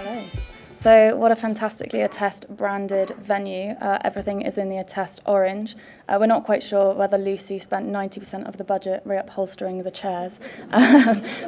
Hello. So what a fantastically Attest branded venue. Everything is in the Attest orange. We're not quite sure whether Lucy spent 90% of the budget reupholstering the chairs,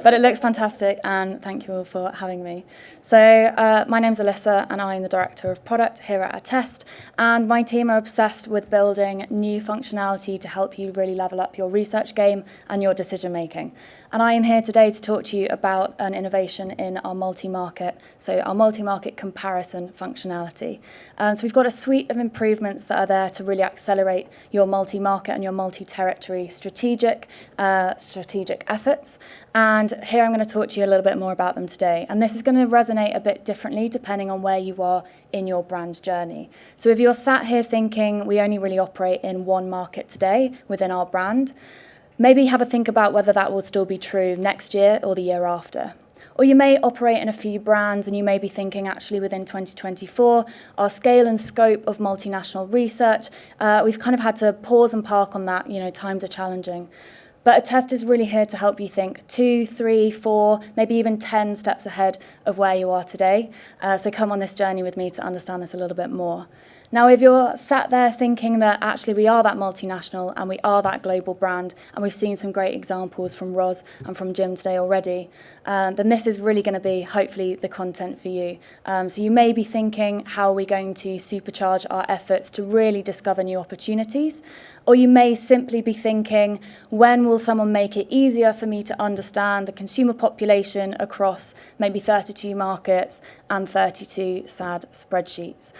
but it looks fantastic, and thank you all for having me. So my name's Alyssa, and I'm the Director of Product here at Attest, and my team are obsessed with building new functionality to help you really level up your research game and your decision making. And I am here today to talk to you about an innovation in our multi-market, so our multi-market comparison functionality. So we've got a suite of improvements that are there to really accelerate your multi-market and your multi-territory strategic efforts. And here I'm going to talk to you a little bit more about them today. And this is going to resonate a bit differently depending on where you are in your brand journey. So if you're sat here thinking we only really operate in one market today within our brand, maybe have a think about whether that will still be true next year or the year after. Or you may operate in a few brands and you may be thinking actually within 2024, our scale and scope of multinational research, we've kind of had to pause and park on that, times are challenging. But Attest is really here to help you think 2, 3, 4, maybe even 10 steps ahead of where you are today. So come on this journey with me to understand this a little bit more. Now, if you're sat there thinking that actually we are that multinational and we are that global brand, and we've seen some great examples from Roz and from Jim today already, then this is really going to be, hopefully, the content for you. So you may be thinking, how are we going to supercharge our efforts to really discover new opportunities? Or you may simply be thinking, when will someone make it easier for me to understand the consumer population across maybe 32 markets and 32 sad spreadsheets?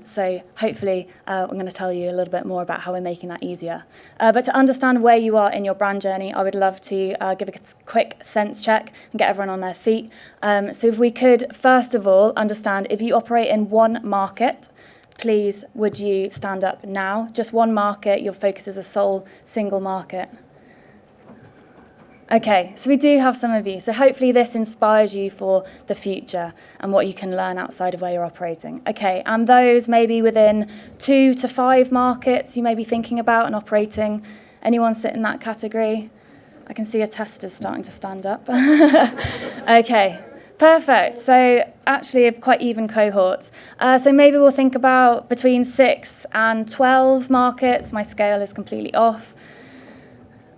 So hopefully I'm going to tell you a little bit more about how we're making that easier. But to understand where you are in your brand journey, I would love to give a quick sense check and get everyone on their feet. So if we could, first of all, understand if you operate in one market, please, would you stand up now? Just one market, your focus is a sole single market. Okay, so we do have some of you. So hopefully this inspires you for the future and what you can learn outside of where you're operating. Okay, and those maybe within 2 to 5 markets you may be thinking about and operating. Anyone sit in that category? I can see a tester starting to stand up. Okay. Perfect. So actually quite even cohorts. So maybe we'll think about between 6 and 12 markets. My scale is completely off.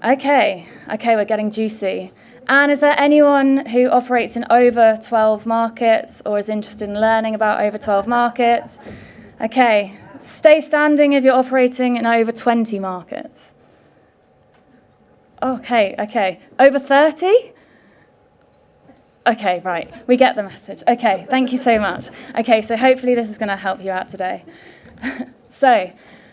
Okay, we're getting juicy. And is there anyone who operates in over 12 markets or is interested in learning about over 12 markets? Okay, stay standing if you're operating in over 20 markets. Okay. Over 30? Okay, right. We get the message. Okay, thank you so much. Okay, so hopefully this is going to help you out today. So,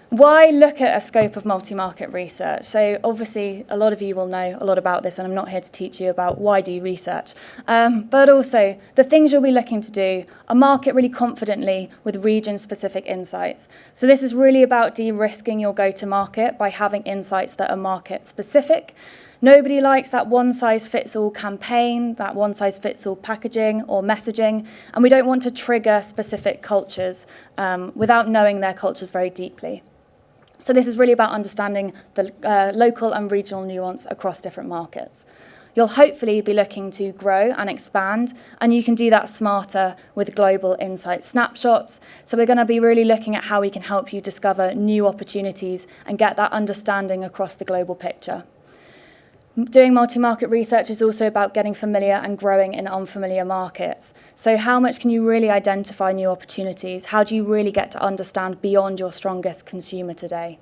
why look at a scope of multi-market research? So obviously a lot of you will know a lot about this, and I'm not here to teach you about why do you research. But also the things you'll be looking to do are market really confidently with region-specific insights. So this is really about de-risking your go-to-market by having insights that are market-specific. Nobody likes that one-size-fits-all campaign, that one-size-fits-all packaging or messaging, and we don't want to trigger specific cultures without knowing their cultures very deeply. So this is really about understanding the local and regional nuance across different markets. You'll hopefully be looking to grow and expand, and you can do that smarter with global insight snapshots. So we're going to be really looking at how we can help you discover new opportunities and get that understanding across the global picture. Doing multi-market research is also about getting familiar and growing in unfamiliar markets. So how much can you really identify new opportunities? How do you really get to understand beyond your strongest consumer today?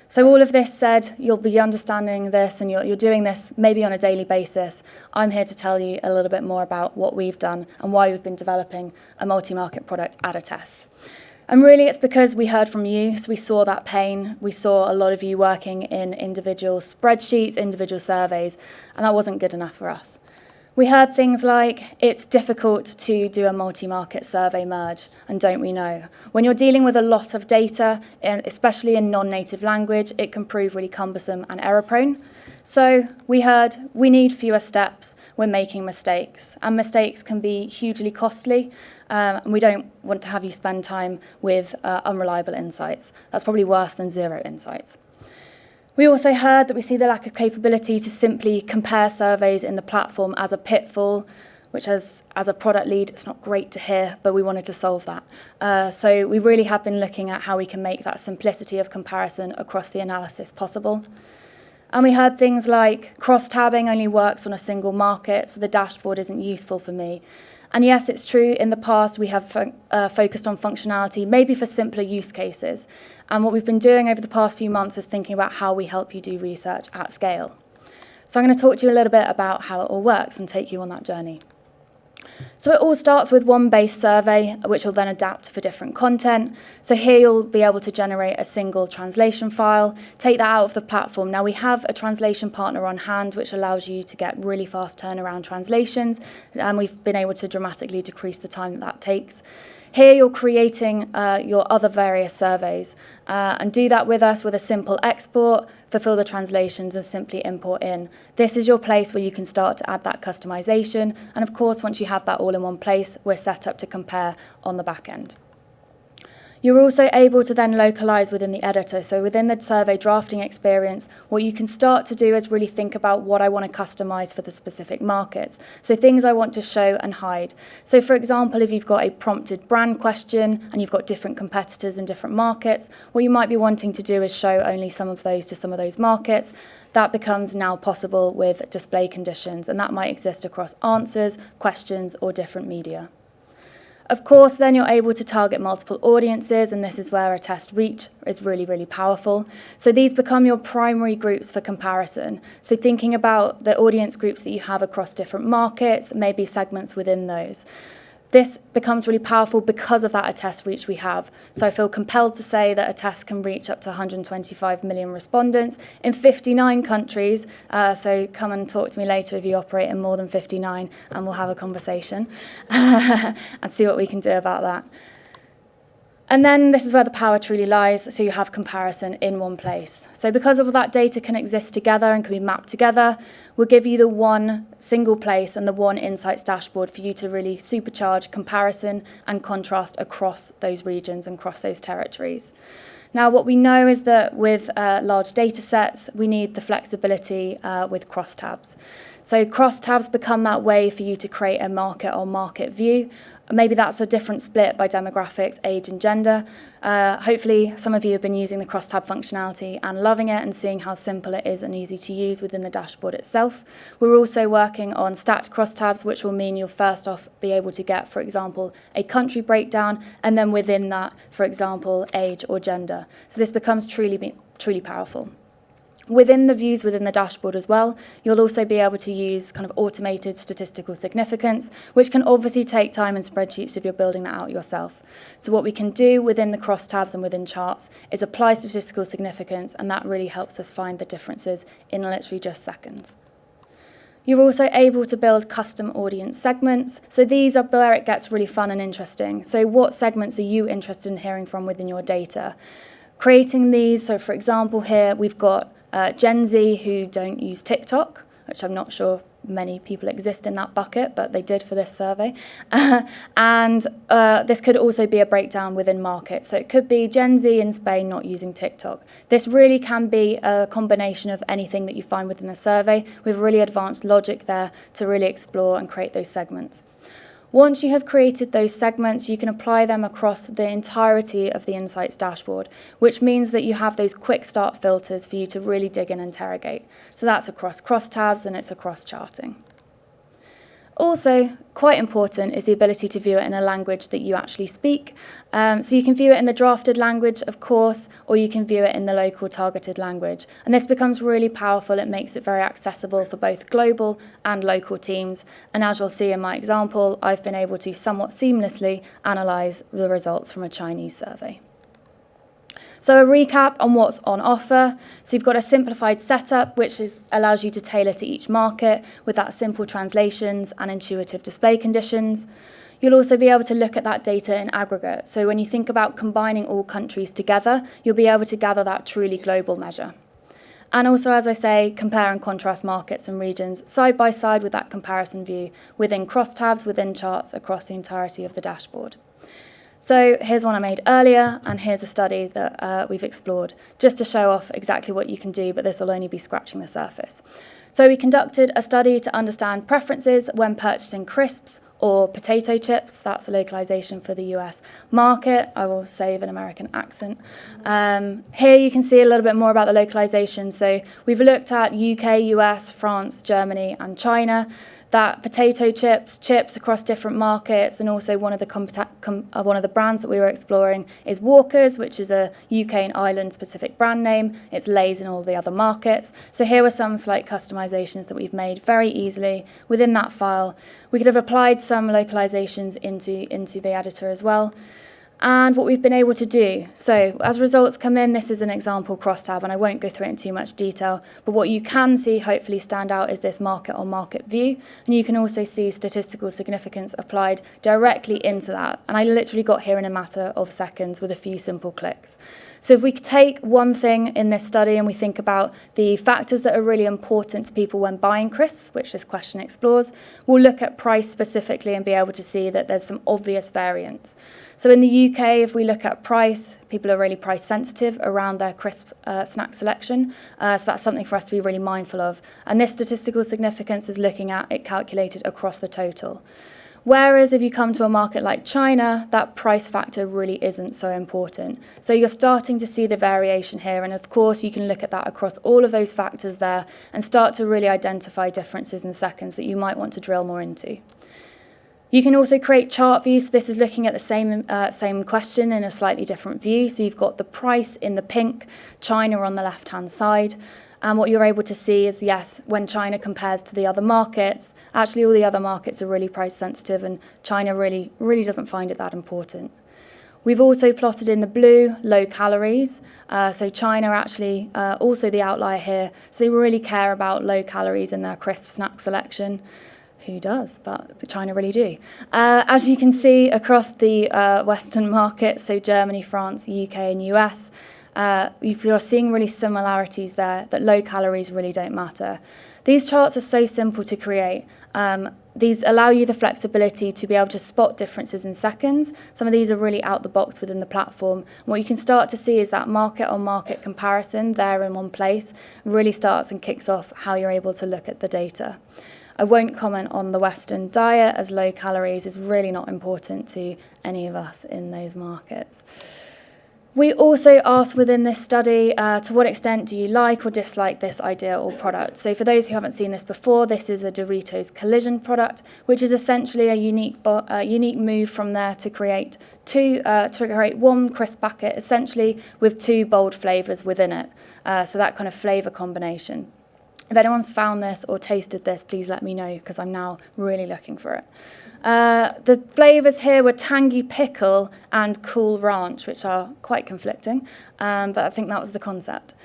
So all of this said, you'll be understanding this and you're doing this maybe on a daily basis. I'm here to tell you a little bit more about what we've done and why we've been developing a multi-market product at Attest. And really it's because we heard from you, so we saw that pain. We saw a lot of you working in individual spreadsheets, individual surveys, and that wasn't good enough for us. We heard things like, it's difficult to do a multi-market survey merge, and don't we know? When you're dealing with a lot of data, and especially in non-native language, it can prove really cumbersome and error-prone. So we heard, we need fewer steps, we're making mistakes, and mistakes can be hugely costly, and we don't want to have you spend time with unreliable insights. That's probably worse than 0 insights. We also heard that we see the lack of capability to simply compare surveys in the platform as a pitfall. which as a product lead, it's not great to hear, but we wanted to solve that. So we really have been looking at how we can make that simplicity of comparison across the analysis possible. And we heard things like cross-tabbing only works on a single market, so the dashboard isn't useful for me. And yes, it's true, in the past we have focused on functionality, maybe for simpler use cases. And what we've been doing over the past few months is thinking about how we help you do research at scale. So I'm going to talk to you a little bit about how it all works and take you on that journey. So it all starts with one base survey, which will then adapt for different content. So here you'll be able to generate a single translation file, take that out of the platform. Now we have a translation partner on hand, which allows you to get really fast turnaround translations, and we've been able to dramatically decrease the time that takes. Here you're creating your other various surveys and do that with us with a simple export, fulfill the translations and simply import in. This is your place where you can start to add that customization. And of course, once you have that all in one place, we're set up to compare on the back end. You're also able to then localize within the editor. So within the survey drafting experience, what you can start to do is really think about what I want to customize for the specific markets. So things I want to show and hide. So for example, if you've got a prompted brand question and you've got different competitors in different markets, what you might be wanting to do is show only some of those to some of those markets. That becomes now possible with display conditions, and that might exist across answers, questions, or different media. Of course, then you're able to target multiple audiences, and this is where Attest reach is really, really powerful. So these become your primary groups for comparison. So thinking about the audience groups that you have across different markets, maybe segments within those. This becomes really powerful because of that Attest reach we have. So I feel compelled to say that Attest can reach up to 125 million respondents in 59 countries. So come and talk to me later if you operate in more than 59, and we'll have a conversation and see what we can do about that. And then this is where the power truly lies, so you have comparison in one place. So because all of that data can exist together and can be mapped together, we'll give you the one single place and the one insights dashboard for you to really supercharge comparison and contrast across those regions and across those territories. Now, what we know is that with large data sets, we need the flexibility with crosstabs. So crosstabs become that way for you to create a market or market view. Maybe that's a different split by demographics, age, and gender. Hopefully, some of you have been using the crosstab functionality and loving it and seeing how simple it is and easy to use within the dashboard itself. We're also working on stacked crosstabs, which will mean you'll first off be able to get, for example, a country breakdown, and then within that, for example, age or gender. So this becomes truly powerful. Within the views within the dashboard as well, you'll also be able to use kind of automated statistical significance, which can obviously take time in spreadsheets if you're building that out yourself. So what we can do within the crosstabs and within charts is apply statistical significance, and that really helps us find the differences in literally just seconds. You're also able to build custom audience segments. So these are where it gets really fun and interesting. So what segments are you interested in hearing from within your data? Creating these, so for example here, we've got Gen Z who don't use TikTok, which I'm not sure many people exist in that bucket, but they did for this survey. And this could also be a breakdown within markets. So it could be Gen Z in Spain not using TikTok. This really can be a combination of anything that you find within the survey with really advanced logic there to really explore and create those segments. Once you have created those segments, you can apply them across the entirety of the Insights dashboard, which means that you have those quick start filters for you to really dig and interrogate. So that's across crosstabs and it's across charting. Also, quite important is the ability to view it in a language that you actually speak. So you can view it in the drafted language, of course, or you can view it in the local targeted language. And this becomes really powerful. It makes it very accessible for both global and local teams. And as you'll see in my example, I've been able to somewhat seamlessly analyze the results from a Chinese survey. So a recap on what's on offer. So you've got a simplified setup, which allows you to tailor to each market with that simple translations and intuitive display conditions. You'll also be able to look at that data in aggregate. So when you think about combining all countries together, you'll be able to gather that truly global measure. And also, as I say, compare and contrast markets and regions side by side with that comparison view within crosstabs, within charts across the entirety of the dashboard. So here's one I made earlier, and here's a study that we've explored, just to show off exactly what you can do, but this will only be scratching the surface. So we conducted a study to understand preferences when purchasing crisps or potato chips. That's a localization for the US market. I will save an American accent. Here you can see a little bit more about the localization. So we've looked at UK, US, France, Germany, and China. That potato chips across different markets, and also one of the brands that we were exploring is Walker's, which is a UK and Ireland specific brand name. It's Lay's in all the other markets. So here were some slight customizations that we've made very easily within that file. We could have applied some localizations into the editor as well. And what we've been able to do. So as results come in, this is an example crosstab, and I won't go through it in too much detail, but what you can see hopefully stand out is this market on market view, and you can also see statistical significance applied directly into that. And I literally got here in a matter of seconds with a few simple clicks. So if we take one thing in this study and we think about the factors that are really important to people when buying crisps, which this question explores, we'll look at price specifically and be able to see that there's some obvious variance. So in the UK, if we look at price, people are really price sensitive around their crisp snack selection. So that's something for us to be really mindful of. And this statistical significance is looking at it calculated across the total. Whereas if you come to a market like China, that price factor really isn't so important. So you're starting to see the variation here. And of course, you can look at that across all of those factors there and start to really identify differences in seconds that you might want to drill more into. You can also create chart views. So this is looking at the same question in a slightly different view. So you've got the price in the pink, China on the left-hand side. And what you're able to see is, yes, when China compares to the other markets, actually all the other markets are really price sensitive, and China really doesn't find it that important. We've also plotted in the blue low calories. So China are actually also the outlier here. So they really care about low calories in their crisp snack selection. Who does? But China really do. As you can see across the Western markets, so Germany, France, UK and US, you're seeing really similarities there, that low calories really don't matter. These charts are so simple to create. These allow you the flexibility to be able to spot differences in seconds. Some of these are really out the box within the platform. And what you can start to see is that market on market comparison there in one place really starts and kicks off how you're able to look at the data. I won't comment on the Western diet, as low calories is really not important to any of us in those markets. We also asked within this study, to what extent do you like or dislike this idea or product? So for those who haven't seen this before, this is a Doritos Collision product, which is essentially a unique move from there to create one crisp packet, essentially with two bold flavours within it. So that kind of flavour combination. If anyone's found this or tasted this, please let me know, because I'm now really looking for it. The flavours here were tangy pickle and cool ranch, which are quite conflicting, but I think that was the concept.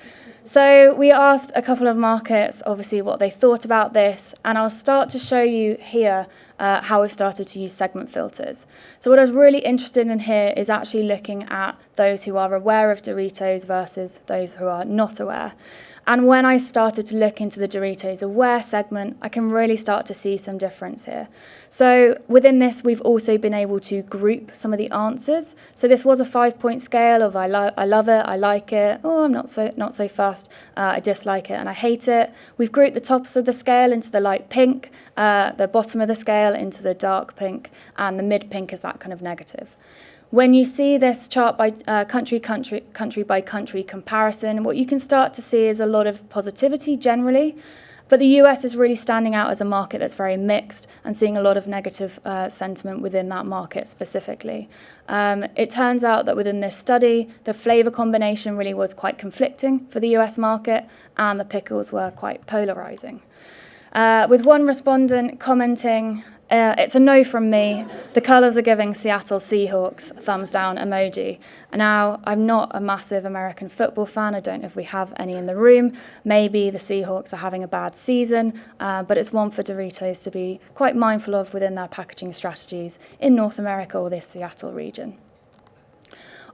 So we asked a couple of markets, obviously, what they thought about this, and I'll start to show you here how we've started to use segment filters. So what I was really interested in here is actually looking at those who are aware of Doritos versus those who are not aware. And when I started to look into the Doritos Aware segment, I can really start to see some difference here. So within this, we've also been able to group some of the answers. So this was a 5-point scale of I love it, I like it, oh, I'm not so fussed, I dislike it, and I hate it. We've grouped the tops of the scale into the light pink, the bottom of the scale into the dark pink, and the mid pink is that kind of negative. When you see this chart by country by country comparison, what you can start to see is a lot of positivity generally, but the US is really standing out as a market that's very mixed and seeing a lot of negative sentiment within that market specifically. It turns out that within this study, the flavour combination really was quite conflicting for the US market, and the pickles were quite polarising. With one respondent commenting, it's a no from me. The colours are giving Seattle Seahawks thumbs down emoji. Now, I'm not a massive American football fan. I don't know if we have any in the room. Maybe the Seahawks are having a bad season, but it's one for Doritos to be quite mindful of within their packaging strategies in North America or this Seattle region.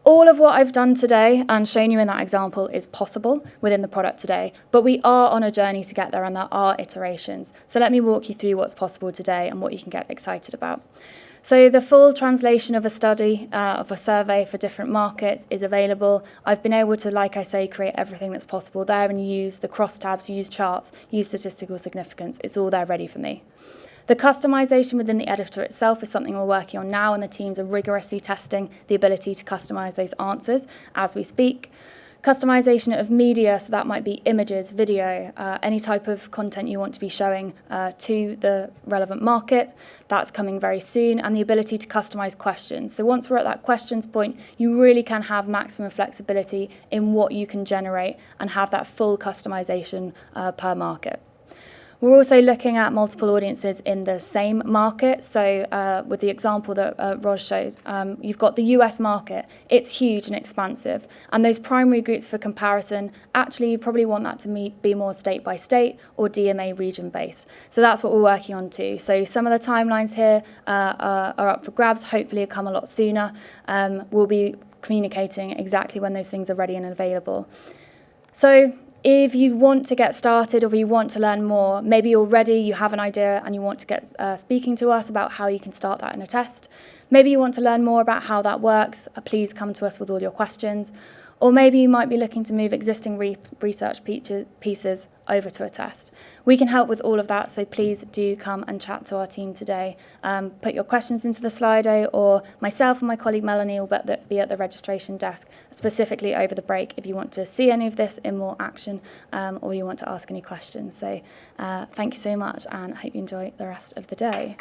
All of what I've done today and shown you in that example is possible within the product today, but we are on a journey to get there, and there are iterations. So let me walk you through what's possible today and what you can get excited about. So the full translation of a study, of a survey for different markets is available. I've been able to, like I say, create everything that's possible there and use the crosstabs, use charts, use statistical significance. It's all there ready for me. The customization within the editor itself is something we're working on now, and the teams are rigorously testing the ability to customize those answers as we speak. Customization of media, so that might be images, video, any type of content you want to be showing to the relevant market, that's coming very soon, and the ability to customize questions. So once we're at that questions point, you really can have maximum flexibility in what you can generate and have that full customization per market. We're also looking at multiple audiences in the same market. So with the example that Roz shows, you've got the US market. It's huge and expansive. And those primary groups for comparison, actually you probably want that to be more state by state or DMA region based. So that's what we're working on too. So some of the timelines here are up for grabs. Hopefully it'll come a lot sooner. We'll be communicating exactly when those things are ready and available. So if you want to get started or if you want to learn more, maybe already you have an idea and you want to get speaking to us about how you can start that in Attest. Maybe you want to learn more about how that works, please come to us with all your questions. Or maybe you might be looking to move existing research pieces over to Attest. We can help with all of that, so please do come and chat to our team today. Put your questions into the Slido, or myself and my colleague Melanie will be at the registration desk, specifically over the break if you want to see any of this in more action or you want to ask any questions. So thank you so much, and I hope you enjoy the rest of the day.